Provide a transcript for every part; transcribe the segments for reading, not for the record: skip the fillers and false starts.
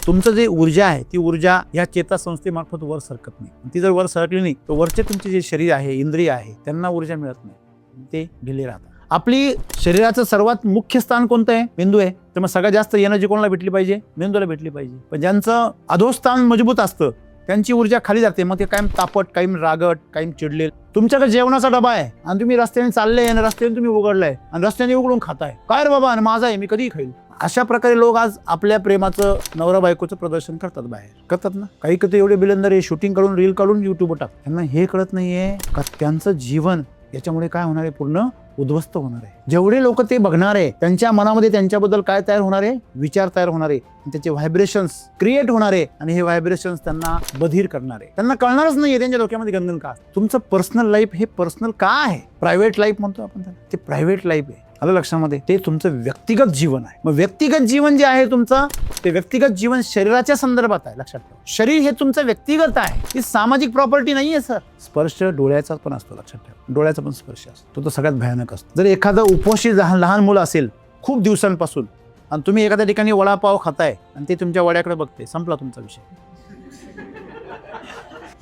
तुमचं जे ऊर्जा आहे ती ऊर्जा या चेतासंस्थेमार्फत वर सरकत नाही. ती जर वर सरकली नाही तर वरचे तुमचे जे शरीर आहे, इंद्रिय आहे, त्यांना ऊर्जा मिळत नाही, ते ढिले राहतात. आपली शरीराचं सर्वात मुख्य स्थान कोणतं आहे? मेंदू आहे. तर मग सगळ्यात जास्त एनर्जी कोणाला भेटली पाहिजे? मेंदूला भेटली पाहिजे. पण ज्यांचं अधोस्थान मजबूत असतं त्यांची ऊर्जा खाली जाते. मग ते कायम तापट, कायम रागट, कायम चिडले. तुमच्याकडे जेवणाचा डबा आहे आणि तुम्ही रस्त्याने चालले आणि रस्त्याने तुम्ही उघडलाय आणि रस्त्याने उघडून खाताय. काय रे बाबा, माझा आहे, मी कधीही खाईल. अशा प्रकारे लोक आज आपल्या प्रेमाचं, नवरा बायकोचं प्रदर्शन करतात, बाहेर करतात ना. काही कधी एवढे बिलंदर आहे, शूटिंग करून रील काढून युट्यूबवर टाकतात. त्यांना हे कळत नाहीये का त्यांचं जीवन याच्यामुळे काय होणार आहे? पूर्ण उद्ध्वस्त होणार आहे. जेवढे लोक ते बघणार आहे त्यांच्या मनामध्ये त्यांच्याबद्दल काय तयार होणार आहे? विचार तयार होणार आहे. त्याचे व्हायब्रेशन्स क्रिएट होणार आहे आणि हे व्हायब्रेशन्स त्यांना बधीर करणार आहे. त्यांना कळणारच नाहीये त्यांच्या डोक्यामध्ये गंधन का. तुमचं पर्सनल लाईफ हे पर्सनल का आहे? प्रायव्हेट लाईफ म्हणतो आपण त्याला, ते प्रायव्हेट लाईफ आहे. आलं लक्षामध्ये? ते तुमचं व्यक्तिगत जीवन आहे. मग व्यक्तिगत जीवन जे आहे तुमचं, ते व्यक्तिगत जीवन शरीराच्या संदर्भात आहे. लक्षात ठेवा, शरीर हे तुमचं व्यक्तिगत आहे, ही सामाजिक प्रॉपर्टी नाहीये सर. स्पर्श डोळ्याचा पण असतो, लक्षात ठेवा. डोळ्याचा पण स्पर्श असतो, तो सगळ्यात भयानक असतो. जर एखादं उपोषी लहान मुलं असेल खूप दिवसांपासून आणि तुम्ही एखाद्या ठिकाणी वडापाव खाताय आणि ते तुमच्या वड्याकडे बघते, संपला तुमचा विषय.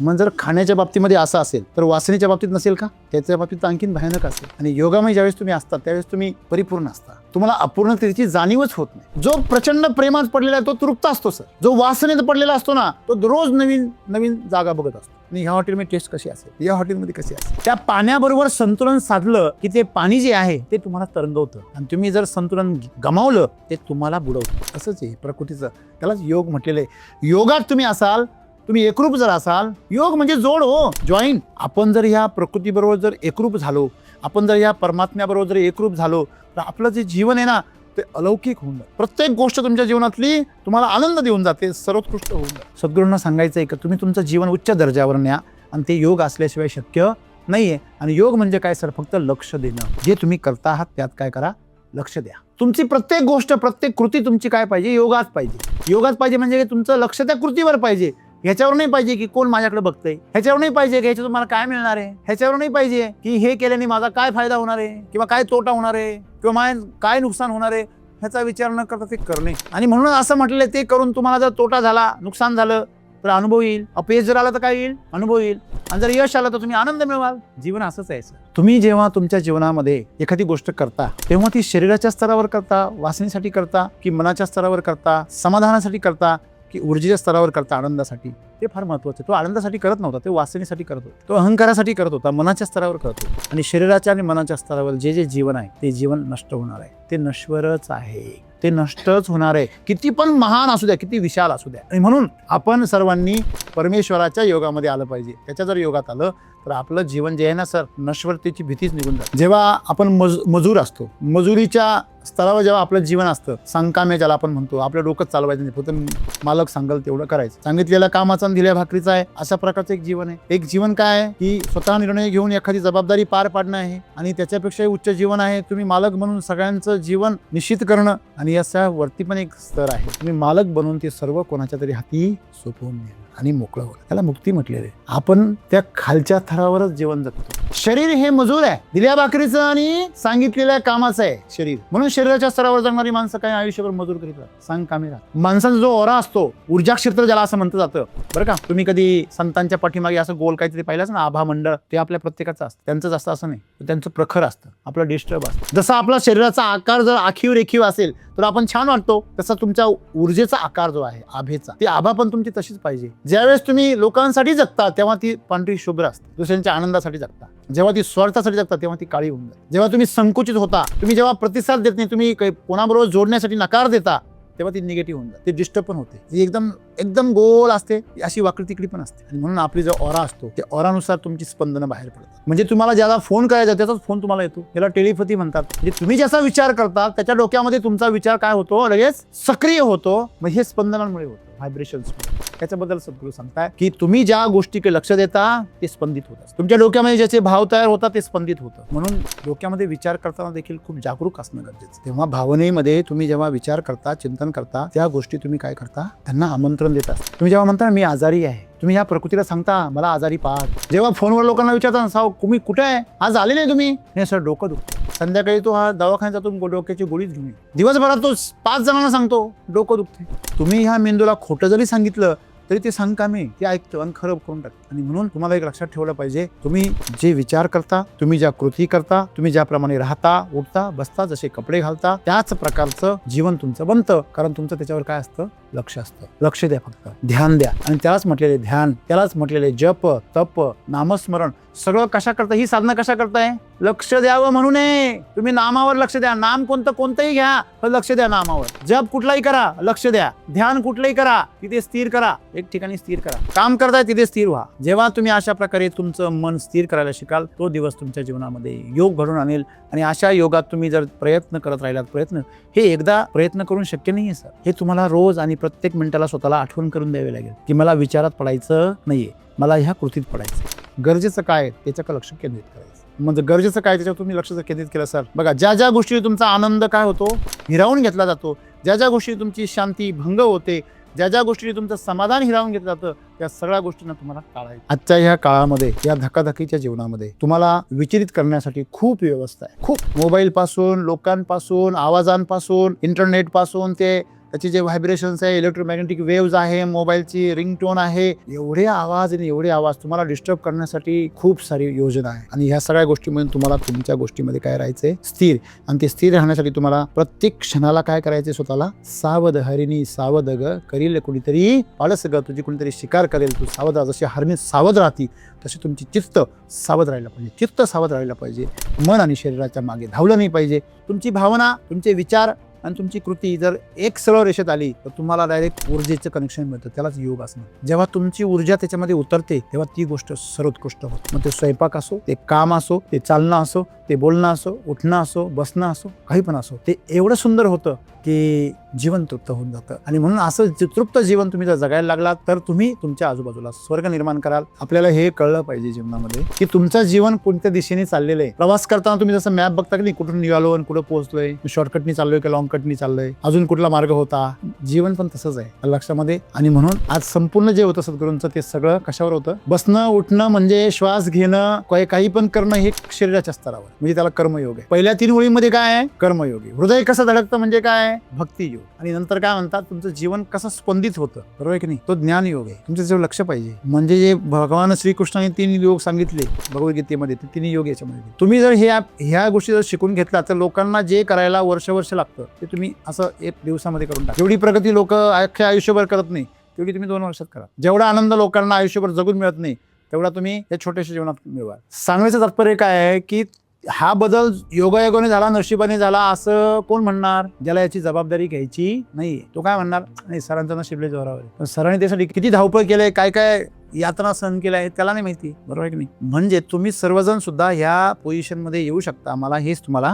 मग जर खाण्याच्या बाबतीमध्ये असं असेल तर वासनेच्या बाबतीत नसेल का? त्याच्या बाबतीत आणखीन भयानक असेल. आणि योगामध्ये ज्यावेळेस तुम्ही असता त्यावेळेस तुम्ही परिपूर्ण असता, तुम्हाला अपूर्णतेची जाणीवच होत नाही. जो प्रचंड प्रेमात पडलेला आहे तो तृप्त असतो सर. जो वासनेत पडलेला असतो ना, तो रोज नवीन नवीन जागा बघत असतो. आणि ह्या हॉटेलमध्ये टेस्ट कशी असेल, या हॉटेलमध्ये कशी असेल. त्या पाण्याबरोबर संतुलन साधलं की ते पाणी जे आहे ते तुम्हाला तरंगवतं आणि तुम्ही जर संतुलन गमावलं ते तुम्हाला बुडवतं. असंच आहे प्रकृतीचं, त्यालाच योग म्हटलेलं आहे. योगात तुम्ही असाल, तुम्ही एकरूप जर असाल, योग म्हणजे जोड हो, जॉईन. आपण जर ह्या प्रकृतीबरोबर जर एकरूप झालो, आपण जर ह्या परमात्म्याबरोबर जर एकरूप झालो तर आपलं जे जीवन आहे ना ते अलौकिक होऊन जातं. प्रत्येक गोष्ट तुमच्या जीवनातली तुम्हाला आनंद देऊन जाते, सर्वोत्कृष्ट होऊन जाते. सद्गुरूंना सांगायचं आहे की तुम्ही तुमचं जीवन उच्च दर्जावर न्या आणि ते योग असल्याशिवाय शक्य नाहीये. आणि योग म्हणजे काय सर? फक्त लक्ष देणं. जे तुम्ही करता आहात त्यात काय करा? लक्ष द्या. तुमची प्रत्येक गोष्ट, प्रत्येक कृती तुमची काय पाहिजे? योगात पाहिजे. योगात पाहिजे म्हणजे तुमचं लक्ष त्या कृतीवर पाहिजे. ह्याच्यावर नाही पाहिजे की कोण माझ्याकडे बघतंय, ह्याच्यावर नाही पाहिजे की ह्याच्यातून मला काय मिळणार आहे, ह्याच्यावर नाही पाहिजे की हे केल्याने माझा काय फायदा होणार आहे किंवा काय तोटा होणार आहे किंवा माझं काय नुकसान होणार आहे, ह्याचा विचार न करता ते करणे. आणि म्हणून असं म्हटलेलं आहे, ते करून तुम्हाला जर तोटा झाला, नुकसान झालं तर अनुभव येईल. अपयश जर आलं तर काय येईल? अनुभव येईल. आणि जर यश आलं तर तुम्ही आनंद मिळवाल. जीवन असंच आहे सर. तुम्ही जेव्हा तुमच्या जीवनामध्ये एखादी गोष्ट करता तेव्हा ती शरीराच्या स्तरावर करता, वासनेसाठी करता, की मनाच्या स्तरावर करता, समाधानासाठी करता, की ऊर्जेच्या स्तरावर करता, आनंदासाठी, ते फार महत्त्वाचं आहे. तो आनंदासाठी करत नव्हता, ते वासनेसाठी करत होता, तो अहंकारासाठी करत होता, मनाच्या स्तरावर करत होता. आणि शरीराच्या आणि मनाच्या स्तरावर जे जे जीवन आहे ते जीवन नष्ट होणार आहे, ते नश्वरच आहे, ते नष्टच होणार आहे. किती पण महान असू द्या, किती विशाल असू द्या. आणि म्हणून आपण सर्वांनी परमेश्वराच्या योगामध्ये आलं पाहिजे. त्याच्या जर योगात आलं तर आपलं जीवन जे आहे ना सर, नश्वरतेची भीतीच निघून जाते. जेव्हा आपण मजूर असतो, मजुरीच्या स्तरावर जेव्हा आपलं जीवन असतं, संकाम्य ज्याला आपण म्हणतो, आपलं डोकं चालवायचं नाही, फक्त मालक सांगेल तेवढं करायचं, सांगितलेल्या कामाचा दिल्या भाकरीचा आहे, अशा प्रकारचं एक जीवन आहे. एक जीवन काय आहे की स्वतः निर्णय घेऊन एखादी जबाबदारी पार पाडणं आहे. आणि त्याच्यापेक्षाही उच्च जीवन आहे तुम्ही मालक म्हणून सगळ्यांचं जीवन निश्चित करणं. आणि याच्या वरती पण एक स्तर आहे, तुम्ही मालक बनून ते सर्व कोणाच्या तरी हाती सोपवून देणं आणि मोकळं होणं, त्याला मुक्ती म्हटलेलं आहे. आपण त्या खालच्या थरावरच जीवन जगतो. शरीर हे मजूर आहे, दिल्या भाकरीचं आणि सांगितलेल्या कामाचं आहे शरीर. म्हणून शरीराच्या स्तरावर जगणारी माणसं काही आयुष्यभर मजूर करीत राहतात, सांग कामी राहतात. माणसाचा जो ओरा असतो, ऊर्जा क्षेत्र ज्याला असं म्हटलं जातं बरं का. तुम्ही कधी संतांच्या पाठीमागे असं गोल काहीतरी पाहिलंच ना, आभा मंडळ, ते आपल्या प्रत्येकाचं असतं. त्यांचंच असतं असं नाही, त्यांचं प्रखर असतं, आपलं डिस्टर्ब असतं. जसा आपला शरीराचा आकार जर आखीव रेखीव असेल तर आपण छान वाटतो, तसा तुमच्या ऊर्जेचा आकार जो आहे, आभेचा, ती आभा पण तुमची तशीच पाहिजे. ज्यावेळेस तुम्ही लोकांसाठी जगता तेव्हा ती पांढरी शुभ्र असते, दुसऱ्यांच्या आनंदासाठी जगता. जेव्हा ती स्वार्थासाठी जगता तेव्हा ती काळी होऊन जाते. जेव्हा तुम्ही संकुचित होता, तुम्ही जेव्हा प्रतिसाद देत नाही, तुम्ही कोणाबरोबर जोडण्यासाठी नकार देता, तेव्हा ती निगेटिव्ह होऊन जाते, ती डिस्टर्ब पण होते. ती एकदम एकदम गोल असते, अशी वाकडी तिकडी पण असते. आणि म्हणून आपली जो ऑरा असतो त्या ऑरानुसार तुमची स्पंदनं बाहेर पडतात. म्हणजे तुम्हाला ज्याला फोन करायचा त्याचाच फोन तुम्हाला येतो, याला टेलिपॅथी म्हणतात. म्हणजे तुम्ही ज्याचा विचार करता त्याच्या डोक्यामध्ये तुमचा विचार काय होतो, लगेच सक्रिय होतो. मग हे स्पंदनांमुळे होतं, व्हायब्रेशन्स. त्याच्याबद्दल सद्गुरू सांगताय की तुम्ही ज्या गोष्टीकडे लक्ष देता ते स्पंदित होतात. तुमच्या डोक्यामध्ये ज्याचे भाव तयार होतात ते स्पंदित होतं. म्हणून डोक्यामध्ये विचार करताना देखील खूप जागरूक असणं गरजेचं. तेव्हा भावनेमध्ये तुम्ही जेव्हा विचार करता, चिंतन करता, त्या गोष्टी तुम्ही काय करता, त्यांना आमंत्रण देता. तुम्ही जेव्हा म्हणता मी आजारी आहे, तुम्ही या प्रकृतीला सांगता मला आजारी पाहत. जेव्हा फोनवर लोकांना विचारता, साव तुम्ही कुठे आहे, आज आले नाही तुम्ही, हे सर डोकं दुखतं. संध्याकाळी तो हा दवाखान्यात जातो डोक्याची गोळीच घेऊन येतो. दिवसभरात तो 5 जणांना सांगतो डोकं दुखते. तुम्ही ह्या मेंदूला खोटं जरी सांगितलं तरी ते सांगकामी ते ऐकतं आणि खरं करून टाकतं. आणि म्हणून तुम्हाला एक लक्षात ठेवलं पाहिजे, तुम्ही जे विचार करता, तुम्ही ज्या कृती करता, तुम्ही ज्याप्रमाणे राहता, उठता, बसता, जसे कपडे घालता, त्याच प्रकारचं जीवन तुमचं बनतं. कारण तुमचं त्याच्यावर काय असतं, लक्ष असतं. लक्ष द्या, फक्त ध्यान द्या. आणि त्यालाच म्हटलेले ध्यान, त्यालाच म्हटलेले जप, तप, नामस्मरण, सगळं कशा करता, ही साधना कशा करताय, लक्ष द्यावं म्हणून नये. तुम्ही नामावर लक्ष द्या. नाम कोणतंही घ्या, पण लक्ष द्या नामावर. जप कुठलाही करा, लक्ष द्या. ध्यान कुठलंही करा, तिथे स्थिर करा, एक ठिकाणी स्थिर करा. काम करताय तिथे स्थिर व्हा. जेव्हा तुम्ही अशा प्रकारे तुमचं मन स्थिर करायला शिकाल, तो दिवस तुमच्या जीवनामध्ये योग घडून आणेल. आणि अशा योगात तुम्ही जर प्रयत्न करत राहिलात, हे एकदा प्रयत्न करून शक्य नाहीये सर. हे तुम्हाला रोज आणि प्रत्येक मिनिटाला स्वतःला आठवण करून द्यावी लागेल की मला विचारात पडायचं नाहीये, मला ह्या कृतीत पडायचं. गरजेचं काय त्याच्याकडे लक्ष केंद्रित करायचं. म्हणजे गरजेचं काय त्याच्यावर तुम्ही लक्ष केंद्रित केलं सर, बघा ज्या ज्या गोष्टी तुमचा आनंद काय होतो, हिरावून घेतला जातो, ज्या ज्या गोष्टी तुमची शांती भंग होते, ज्या ज्या गोष्टी तुमचं समाधान हिरावून घेतलं जातं, त्या सगळ्या गोष्टींना तुम्हाला टाळायचं. आजच्या ह्या काळामध्ये, या धकाधकीच्या जीवनामध्ये तुम्हाला विचलित करण्यासाठी खूप व्यवस्था आहे. खूप मोबाईल पासून, लोकांपासून, आवाजांपासून, इंटरनेट पासून, ते त्याचे जे व्हायब्रेशन्स आहे, इलेक्ट्रोमॅग्नेटिक वेव्ज आहे, मोबाईलची रिंगटोन आहे, एवढे आवाज आणि एवढे आवाज तुम्हाला डिस्टर्ब करण्यासाठी खूप सारी योजना आहे. आणि ह्या सगळ्या गोष्टींमध्ये तुम्हाला तुमच्या गोष्टीमध्ये काय राहायचंय, स्थिर. आणि ते स्थिर राहण्यासाठी तुम्हाला प्रत्येक क्षणाला काय करायचंय, स्वतःला सावध हरिणी सावध ग, करील कुणीतरी पाळस ग, तुझी कुणीतरी शिकार करेल, तू सावध. जशी हरिणी सावध राहती तशी तुमची चित्त सावध राहायला पाहिजे. चित्त सावध राहायला पाहिजे. मन आणि शरीराच्या मागे धावलं नाही पाहिजे. तुमची भावना, तुमचे विचार आणि तुमची कृती जर एक सरळ रेषेत आली तर तुम्हाला डायरेक्ट ऊर्जेचं कनेक्शन मिळतं. त्यालाच योग असणं. जेव्हा तुमची ऊर्जा त्याच्यामध्ये उतरते तेव्हा ती गोष्ट सर्वोत्कृष्ट होते. मग ते स्वयंपाक असो, ते काम असो, ते चालणं असो, ते बोलणं असो, उठणं असो, बसणं असो, काही पण असो, ते एवढं सुंदर होतं की जीवन तृप्त होऊन जातं. आणि म्हणून असं तृप्त जीवन तुम्ही जर जगायला लागलात तर तुम्ही तुमच्या आजूबाजूला स्वर्ग निर्माण कराल. आपल्याला हे कळलं पाहिजे जीवनामध्ये की तुमचं जीवन कोणत्या दिशेने चाललेलं आहे. प्रवास करताना तुम्ही जसं मॅप बघता की नाही, कुठून निघालो आणि कुठं पोहोचलोय, शॉर्टकटनी चाललोय की लॉंग कटनी चाललोय, अजून कुठला मार्ग होता. जीवन पण तसंच आहे लक्षामध्ये. आणि म्हणून आज संपूर्ण जे होतं सद्गुरूंचं, ते सगळं कशावर होतं, बसणं उठणं म्हणजे श्वास घेणं, काही पण करणं, हे शरीराच्या स्तरावर, म्हणजे त्याला कर्मयोग आहे. पहिल्या 3 ओळींमध्ये काय आहे, कर्मयोग आहे. हृदय कसं धडकतं म्हणजे काय, भक्तियोग. आणि नंतर काय म्हणतात, तुमचं जीवन कसं स्पंदित होतं, बरोबर आहे की नाही, तो ज्ञान योग आहे. तुमचं त्याच्यावर लक्ष पाहिजे. म्हणजे जे भगवान श्रीकृष्णाने 3 योग सांगितले भगवद्गीतेमध्ये, ते 3 योग याच्यामध्ये. तुम्ही जर ह्या गोष्टी जर शिकून घेतला तर लोकांना जे करायला वर्ष लागतं ते तुम्ही असं 1 दिवसामध्ये करून टाका. जेवढी प्रगती लोक अख्ख्या आयुष्यभर करत नाही तेवढी तुम्ही 2 वर्षात करा. जेवढा आनंद लोकांना आयुष्यभर जगून मिळत नाही तेवढा तुम्ही या छोट्याशा जीवनात मिळवा. सांगण्याचं तात्पर्य काय आहे की हा बदल योगायोगाने झाला, नशिबाने झाला असं कोण म्हणणार, ज्याला याची जबाबदारी घ्यायची नाही. तो काय म्हणणार, नाही सरांचं नशीबले जोरावर आहे. पण सरांनी त्यासाठी किती धावपळ केलंय, काय काय यातना सहन केल्या आहे त्याला नाही माहिती, बरोबर आहे की नाही. म्हणजे तुम्ही सर्वजण सुद्धा ह्या पोझिशन मध्ये येऊ शकता. मला हेच तुम्हाला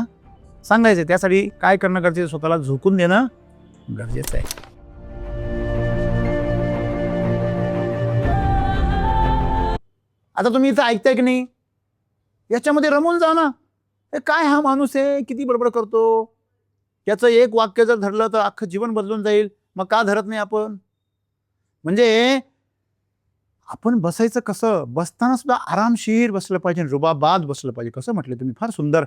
सांगायचं. त्यासाठी काय करणं गरजेचं, स्वतःला झोकून देणं गरजेचं आहे. आता तुम्ही इथं ऐकताय की नाही, याच्यामध्ये रमून जा ना. काय हा माणूस आहे, किती बडबड करतो, याचं एक वाक्य जर धरलं तर अख्खं जीवन बदलून जाईल. मग का धरत नाही आपण. म्हणजे आपण बसायचं कसं, बसताना सुद्धा आरामशीर बसलं पाहिजे, रुबाबाद बसलं पाहिजे. कसं म्हटलं तुम्ही, फार सुंदर.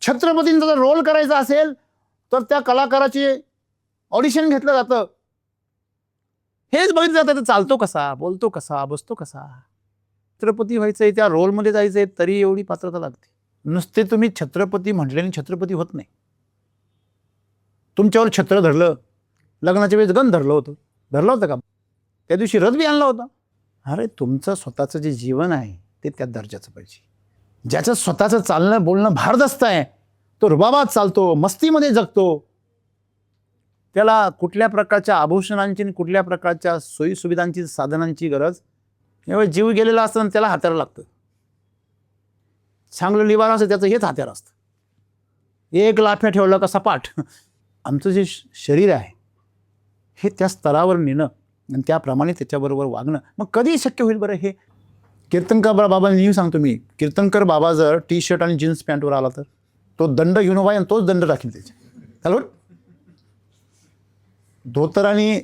छत्रपतींचा जर रोल करायचा असेल तर त्या कलाकाराची ऑडिशन घेतलं जातं. हेच बघितलं जातं, चालतो कसा, बोलतो कसा, बसतो कसा. छत्रपती व्हायचंय, त्या रोलमध्ये जायचंय, तरी एवढी पात्रता लागते. नुसते तुम्ही छत्रपती म्हटल्याने छत्रपती होत नाही. तुमच्यावर छत्र धरलं, लग्नाच्या वेळेस गण धरलं होतं का, त्या दिवशी रथ बी आणला होता. अरे तुमचं स्वतःचं जे जीवन आहे ते त्या दर्जाचं पाहिजे. ज्याचं स्वतःचं चालणं बोलणं भारदस्त आहे, तो रुबाबात चालतो, मस्तीमध्ये जगतो, त्याला कुठल्या प्रकारच्या आभूषणांची, कुठल्या प्रकारच्या सोयीसुविधांची, साधनांची गरज, एवढं जीव गेलेला असतं त्याला हाताला लागतं. चांगलं लिवार असतं त्याचं हेच हात्यार असतं. 1 लाफ्या ठेवलं का सपाट. आमचं जे शरीर आहे हे त्या स्तरावर नेणं आणि त्याप्रमाणे त्याच्याबरोबर वागणं मग कधी शक्य होईल बरं. हे कीर्तनकर बाबा नेहमी सांगतो मी, कीर्तनकर बाबा जर टी शर्ट आणि जीन्स पॅन्टवर आला तर तो दंड घेऊन उभा आणि तोच दंड राखील त्याच्या. हॅलो, धोतर आणि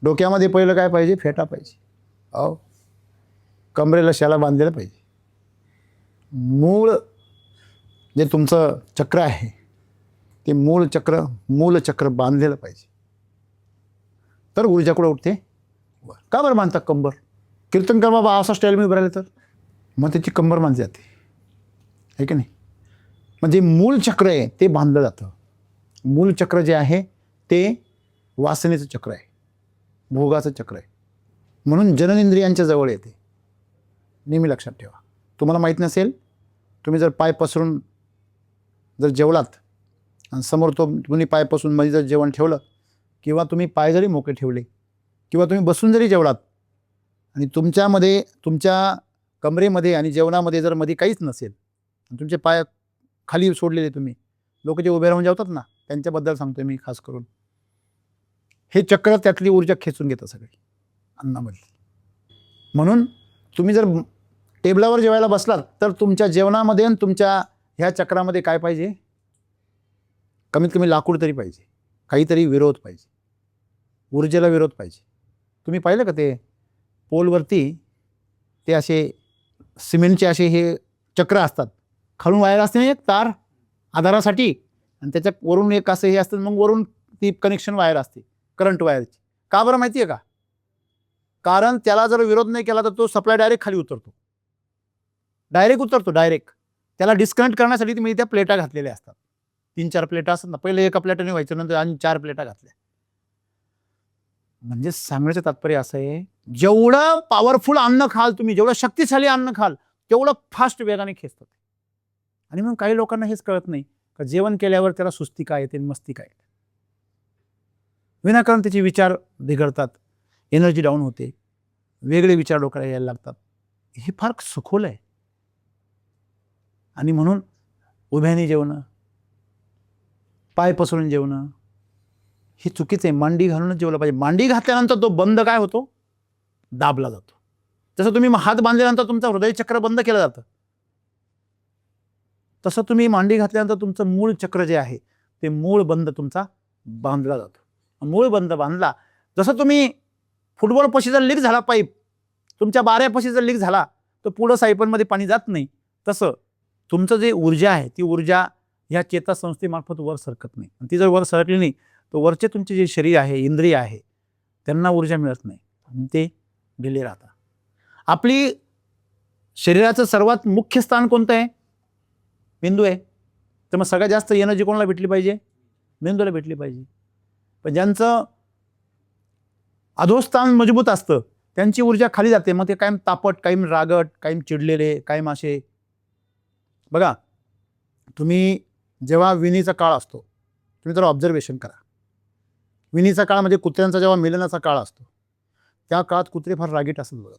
डोक्यामध्ये पहिलं काय पाहिजे, फेटा पाहिजे. अहो, कमरेला शाला बांधलेलं पाहिजे. मूळ जे तुमचं चक्र आहे ते मूलचक्र बांधलेलं पाहिजे, तर ऊर्जा कुठं उठते वर. का बरं बांधतात कंबर? कीर्तनकर बाबा असा स्टाईल मी भरायला तर मग त्याची कंबर बांधली जाते, आहे की नाही? म्हणजे मूळ चक्र आहे ते बांधलं जातं. मूळ चक्र जे आहे ते वासनेचं चक्र आहे, भोगाचं चक्र आहे, म्हणून जननेंद्रियांच्या जवळ येते. नेहमी लक्षात ठेवा. तुम्हाला माहीत नसेल, तुम्ही जर पाय पसरून जर जेवलात आणि समोर तुम्ही पाय पसरून मध्ये जर जेवण ठेवलं, किंवा तुम्ही पाय जरी मोकळे ठेवले, किंवा तुम्ही बसून जरी जेवलात आणि तुमच्या कमरेमध्ये आणि जेवणामध्ये जर मध्ये काहीच नसेल, तुमचे पाय खाली सोडलेले, तुम्ही लोक जे उभे राहून जेवतात ना, त्यांच्याबद्दल सांगतोय मी खास करून. हे चक्र त्यातली ऊर्जा खेचून घेतं सगळी अन्नामधली. म्हणून तुम्ही जर टेबलावर जेवायला बसलात तर तुमच्या जेवणामध्ये आणि तुमच्या ह्या चक्रामध्ये काय पाहिजे? कमीत कमी लाकूड तरी पाहिजे, काहीतरी विरोध पाहिजे, ऊर्जेला विरोध पाहिजे. तुम्ही पाहिलं का ते पोलवरती ते असे सिमेंटचे असे हे चक्र असतात, खालून वायर असते ना एक तार आधारासाठी, आणि त्याच्या वरून एक असं हे असतं, मग वरून ती कनेक्शन वायर असते करंट वायरची. का बरं माहिती आहे का? कारण त्याला जर विरोध नाही केला तर तो सप्लाय डायरेक्ट खाली उतरतो, डायरेक्ट. त्याला डिस्कनेक्ट करण्यासाठी तुम्ही त्या प्लेटा घातलेल्या असतात. 3-4 प्लेटा असतात ना, पहिले एका प्लेटाने व्हायचं, नंतर आणि 4 प्लेटा घातल्या. म्हणजे सांगण्याचं तात्पर्य असं आहे, जेवढं पॉवरफुल अन्न खाल तुम्ही, जेवढं शक्तिशाली अन्न खाल, तेवढं फास्ट वेगाने खेचतात. आणि मग काही लोकांना हेच कळत नाही का जेवण केल्यावर त्याला सुस्ती काय येते, मस्ती काय येते. विनाकारण त्याचे विचार बिघडतात, एनर्जी डाऊन होते, वेगळे विचार डोक्याला यायला लागतात. हे फार सखोल आहे. आणि म्हणून उभ्याने जेवणं, पाय पसरून जेवणं हे चुकीचं आहे. मांडी घालूनच जेवलं पाहिजे. मांडी घातल्यानंतर तो बंद काय होतो? दाबला जातो. जसं तुम्ही हात बांधल्यानंतर तुमचं हृदय चक्र बंद केलं जातं, तसं तुम्ही मांडी घातल्यानंतर तुमचं मूळ चक्र जे आहे ते मूळ बंद तुमचा बांधला जातो. मूळ बंद बांधला, जसं तुम्ही फुटबॉल पशी जर लीक झाला पाईप, तुमच्या बाऱ्यापाशी जर लीक झाला तर पुढं सायपनमध्ये पाणी जात नाही, तसं तुमचं जे ऊर्जा आहे ती ऊर्जा ह्या चेतासंस्थेमार्फत वर सरकत नाही. आणि ती जर वर सरकली नाही तर वरचे तुमचे जे शरीर आहे, इंद्रिय आहे, त्यांना ऊर्जा मिळत नाही आणि ते गेले राहतात. आपली शरीराचं सर्वात मुख्य स्थान कोणतं आहे? मेंदू आहे. तर मग सगळ्यात जास्त एनर्जी कोणाला भेटली पाहिजे? मेंदूला भेटली पाहिजे. पण ज्यांचं अधोस्थान मजबूत असतं त्यांची ऊर्जा खाली जाते. मग ते कायम तापट, कायम रागट, कायम चिडलेले, कायम असे. बघा, तुम्ही जेव्हा विणीचा काळ असतो, तुम्ही जर ऑब्झर्वेशन करा, विणीचा काळ म्हणजे कुत्र्यांचा जेव्हा मिलनाचा काळ असतो, त्या काळात कुत्रे फार रागीट असतात. बघा,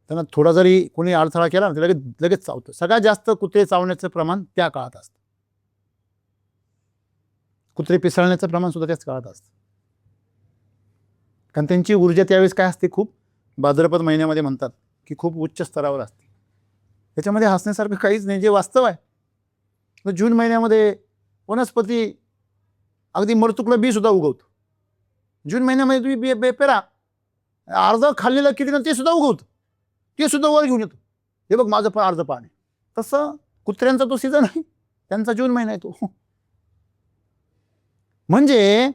त्यांना थोडा जरी कोणी अडथळा केला ना तर लगेच चावतं. सगळ्यात जास्त कुत्रे चावण्याचं प्रमाण त्या काळात असतं. कुत्रे पिसळण्याचं प्रमाण सुद्धा त्याच काळात असतं. कारण त्यांची ऊर्जा त्यावेळेस काय असते? खूप भाद्रपद महिन्यामध्ये म्हणतात की खूप उच्च स्तरावर असते. त्याच्यामध्ये हसण्यासारखं काहीच नाही, जे वास्तव आहे. जून महिन्यामध्ये वनस्पती अगदी मरतुकलं बी सुद्धा उगवतं. जून महिन्यामध्ये तुम्ही बी पेरा, अर्ध खाल्लेलं किती ना ते सुद्धा उगवतं, ते सुद्धा वर घेऊन येतो. हे बघ माझं पण अर्ध पान आहे. तसं कुत्र्यांचा तो सीझन आहे, त्यांचा जून महिना आहे तो. म्हणजे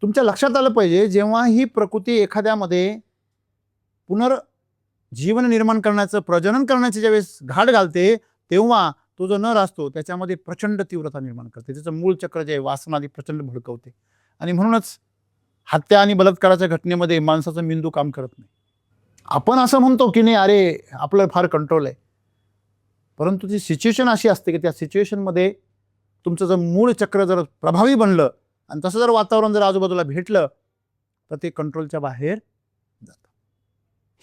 तुमच्या लक्षात आलं पाहिजे, जेव्हा ही प्रकृती एखाद्यामध्ये पुनर्जीवन निर्माण करण्याचं, प्रजनन करण्याचे ज्यावेळेस घाट घालते, तेव्हा तो जो नर असतो त्याच्यामध्ये प्रचंड तीव्रता निर्माण करते. त्याचं मूळ चक्र जे आहे वासनादी प्रचंड भडकवते. आणि म्हणूनच हत्या आणि बलात्काराच्या घटनेमध्ये माणसाचा मेंदू काम करत नाही. आपण असं म्हणतो की नाही, अरे आपलं फार कंट्रोल आहे, परंतु ती सिच्युएशन अशी असते की त्या सिच्युएशनमध्ये तुमचं जर मूळ चक्र जर प्रभावी बनलं आणि तसं जर वातावरण जर आजूबाजूला भेटलं तर ते कंट्रोलच्या बाहेर जातं.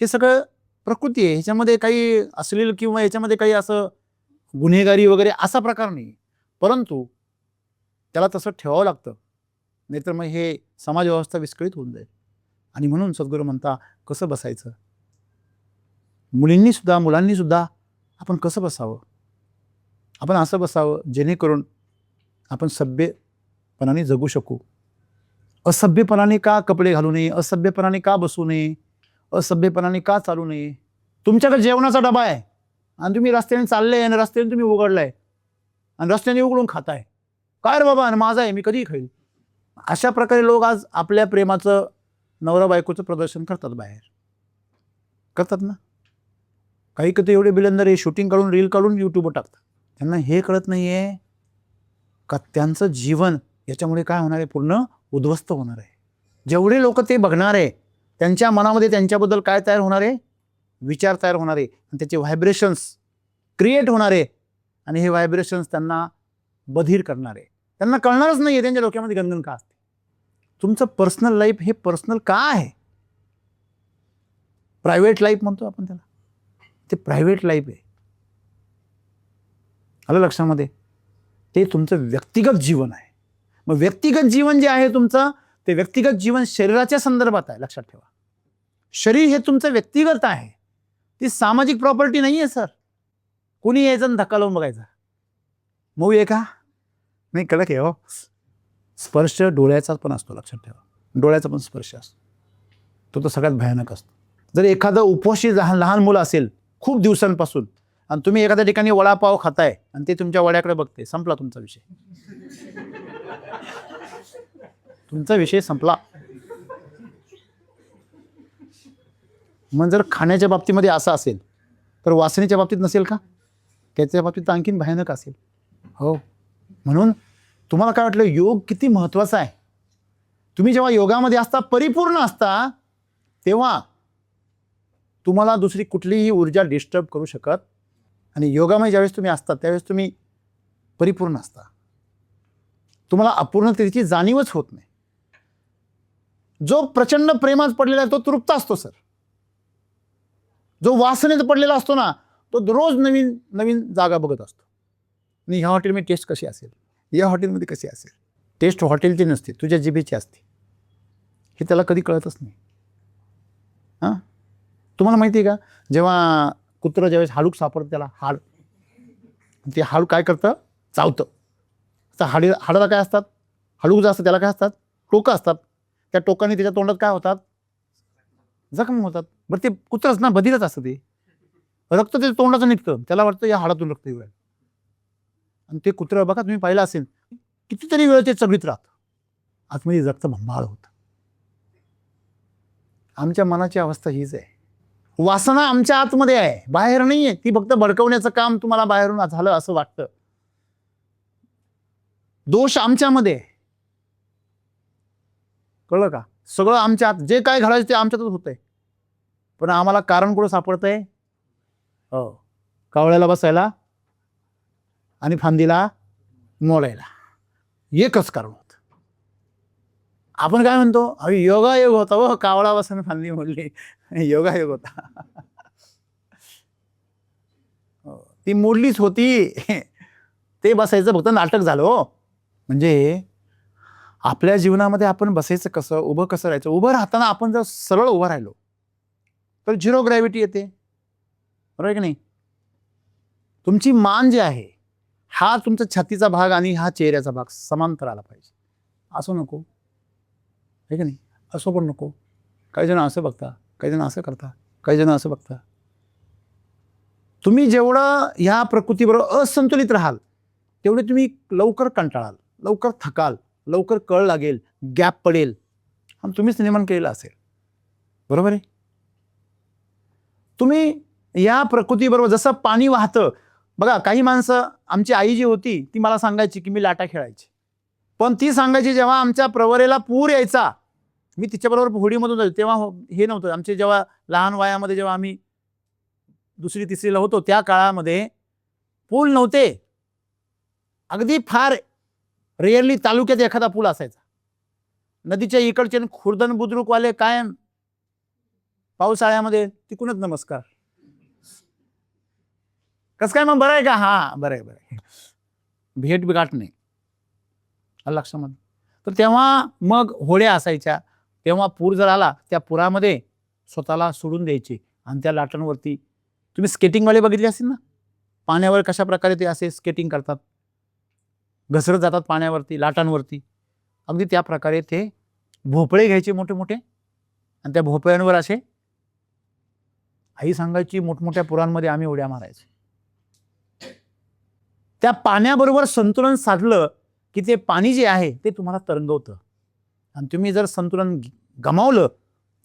हे सगळं प्रकृती आहे. ह्याच्यामध्ये काही अश्लील किंवा ह्याच्यामध्ये काही असं गुन्हेगारी वगैरे असा प्रकार नाही, परंतु त्याला तसं ठेवावं लागतं, नाहीतर मग हे समाज व्यवस्था विस्कळीत होऊन जाईल. आणि म्हणून सद्गुरू म्हणता कसं बसायचं, मुलांनी सुद्धा आपण कसं बसावं, आपण असं बसावं जेणेकरून आपण सभ्यपणाने जगू शकू. असभ्यपणाने का कपडे घालू नये, असभ्यपणाने का बसू नये, असभ्यपणाने का चालू नये. तुमच्याकडे जेवणाचा डबा आहे आणि तुम्ही रस्त्याने चालले आणि रस्त्याने तुम्ही उघडलाय आणि रस्त्याने उघडून खाताय. काय रे बाबा, माझा आहे, मी कधीही खाईल. अशा प्रकारे लोक आज आपल्या प्रेमाचं, नवरा बायकोचं प्रदर्शन करतात, बाहेर करतात ना. काही कधी एवढे बिलंदर आहे, शूटिंग काढून रील काढून यूट्यूबवर टाकतात. त्यांना हे कळत नाहीये का त्यांचं जीवन याच्यामुळे काय होणार आहे, पूर्ण उद्ध्वस्त होणार आहे. जेवढे लोक ते बघणार आहे त्यांच्या मनामध्ये त्यांच्याबद्दल काय तयार होणार आहे, विचार तयार होणार आहे आणि त्याचे व्हायब्रेशन्स क्रिएट होणार आहे आणि हे व्हायब्रेशन्स त्यांना बधीर करणार आहे. त्यांना कळणारच नाही आहे त्यांच्या डोक्यामध्ये गणगण का असते. तुमचं पर्सनल लाईफ हे पर्सनल का आहे? प्रायव्हेट लाईफ म्हणतो आपण त्याला, ते प्रायव्हेट लाईफ आहे. आलं लक्षामध्ये? ते तुमचं व्यक्तिगत जीवन आहे. मग व्यक्तिगत जीवन जे आहे तुमचं, ते व्यक्तिगत जीवन शरीराच्या संदर्भात आहे, लक्षात ठेवा. शरीर हे तुमचं व्यक्तिगत आहे, ती सामाजिक प्रॉपर्टी नाही आहे सर. कोणी यायचं आणि धक्का लावून बघायचा, मऊ आहे का नाही, कडक आहे हो. स्पर्श डोळ्याचा पण असतो, लक्षात ठेवा. डोळ्याचा पण स्पर्श असतो, तो तर सगळ्यात भयानक असतो. जर एखादं उपवाशी लहान मुलं असेल खूप दिवसांपासून आणि तुम्ही एखाद्या ठिकाणी वडापाव खाताय आणि ते तुमच्या वड्याकडे बघते, संपला तुमचा विषय. तुमचा विषय संपला. मग जर खाण्याच्या बाबतीमध्ये असं असेल तर वासनेच्या बाबतीत नसेल का? त्याच्या बाबतीत आणखीन भयानक असेल. हो, म्हणून तुम्हाला काय वाटलं, योग किती महत्त्वाचा आहे? तुम्ही जेव्हा योगामध्ये असता, परिपूर्ण असता, तेव्हा तुम्हाला दुसरी कुठलीही ऊर्जा डिस्टर्ब करू शकत. आणि योगामध्ये ज्यावेळेस तुम्ही असता त्यावेळेस तुम्ही परिपूर्ण असता, तुम्हाला अपूर्णतेची जाणीवच होत नाही. जो प्रचंड प्रेमात पडलेला आहे तो तृप्त असतो सर. जो वासनेत पडलेला असतो ना, तो रोज नवीन नवीन जागा बघत असतो. आणि ह्या हॉटेलमध्ये टेस्ट कशी असेल, या हॉटेलमध्ये कशी असेल. टेस्ट हॉटेलची नसते, तुझ्या जिभेची असते. हे त्याला कधी कळतच नाही. हां, तुम्हाला माहिती आहे का, जेव्हा कुत्रं ज्यावेळेस हाडूक सापडतं त्याला, हाड, ते हाडूक काय करतं, चावतं. तर हाडाला काय असतात, हाडूक जे असतं त्याला काय असतात, टोकं असतात. त्या टोकाने त्याच्या तोंडात काय होतात, जखम होतात. बरं, ते कुत्रंच ना, बधीरच असतं, ते रक्त त्याच्या तोंडाचं निघतं, त्याला वाटतं या हाडातून रक्त येईल. आणि ते कुत्रं बघा, तुम्ही पाहिलं असेल, कितीतरी वेळ ते चघळीत राहतं, आतमध्ये रक्त भंबाळ होतं. आमच्या मनाची अवस्था हीच आहे. वासना आमच्या आतमध्ये आहे, बाहेर नाही आहे. ती फक्त भडकवण्याचं काम तुम्हाला बाहेरून झालं असं वाटतं. दोष आमच्यामध्ये, कळलं का? सगळं आमच्या आत, जे काय घडायचं ते आमच्यातच होतंय. पण आम्हाला कारण कुठं सापडतंय? हो, कावळ्याला बसायला आणि फांदीला मोडायला, एकच कारण होतं. आपण काय म्हणतो, अरे योगायोग होता व कावळा बसायला फांदी मोडली, योगायोग होता. ती मोडलीच होती, ते बसायचं फक्त नाटक झालं हो. म्हणजे आपल्या जीवनामध्ये आपण बसायचं कसं, उभं कसं राहायचं. उभं राहताना आपण जर सरळ उभं राहिलो तर झिरो ग्रॅव्हिटी येते, बरोबर की नाही? तुमची मान जी आहे, हा तुमचा छातीचा भाग आणि हा चेहऱ्याचा भाग समांतर आला पाहिजे. असं नको, आहे की नाही? असं पण नको. काही जण असं बघता, काही जण असं करता, काही जण असं बघता. तुम्ही जेवढं ह्या प्रकृतीबरोबर असंतुलित राहाल तेवढे तुम्ही लवकर कंटाळाल, लवकर थकाल, लवकर कळ लागेल, गॅप पडेल, आणि तुम्हीच निर्माण केलेलं असेल, बरोबर आहे? तुम्ही या प्रकृतीबरोबर जसं पाणी वाहतं बघा, काही माणसं, आमची आई जी होती ती मला सांगायची की मी लाटा खेळायची, पण ती सांगायची जेव्हा आमच्या प्रवरेला पूर यायचा, मी तिच्याबरोबर होडीमधून जायचो. तेव्हा हे नव्हतं, आमचे जेव्हा लहान वयामध्ये, जेव्हा आम्ही दुसरी तिसरीला होतो त्या काळामध्ये पूल नव्हते. अगदी फार रेअरली तालुक्यात एखादा पूल असायचा. नदीच्या इकडचे खुर्दन बुद्रुकवाले कायम पावसाळ्यामध्ये तिकूनच नमस्कार, कसं काय मग, बरं आहे का? हा, बरं आहे, बरं आहे. भेट गाठ नाही, लक्षामध्ये. तर तेव्हा मग होड्या असायच्या. तेव्हा पूर जर आला, त्या पुरामध्ये स्वतःला सोडून द्यायचे आणि त्या लाटांवरती, तुम्ही स्केटिंगवाले बघितले असतील ना, पाण्यावर कशा प्रकारे ते असे स्केटिंग करतात, घसरत जातात पाण्यावरती, लाटांवरती. अगदी त्या प्रकारे ते भोपळे घ्यायचे मोठे मोठे आणि त्या भोपळ्यांवर असे, आई सांगायची, मोठमोठ्या पुरांमध्ये आम्ही उड्या मारायचो. त्या पाण्याबरोबर संतुलन साधलं की ते पाणी जे आहे ते तुम्हाला तरंगवतं, आणि तुम्ही जर संतुलन गमावलं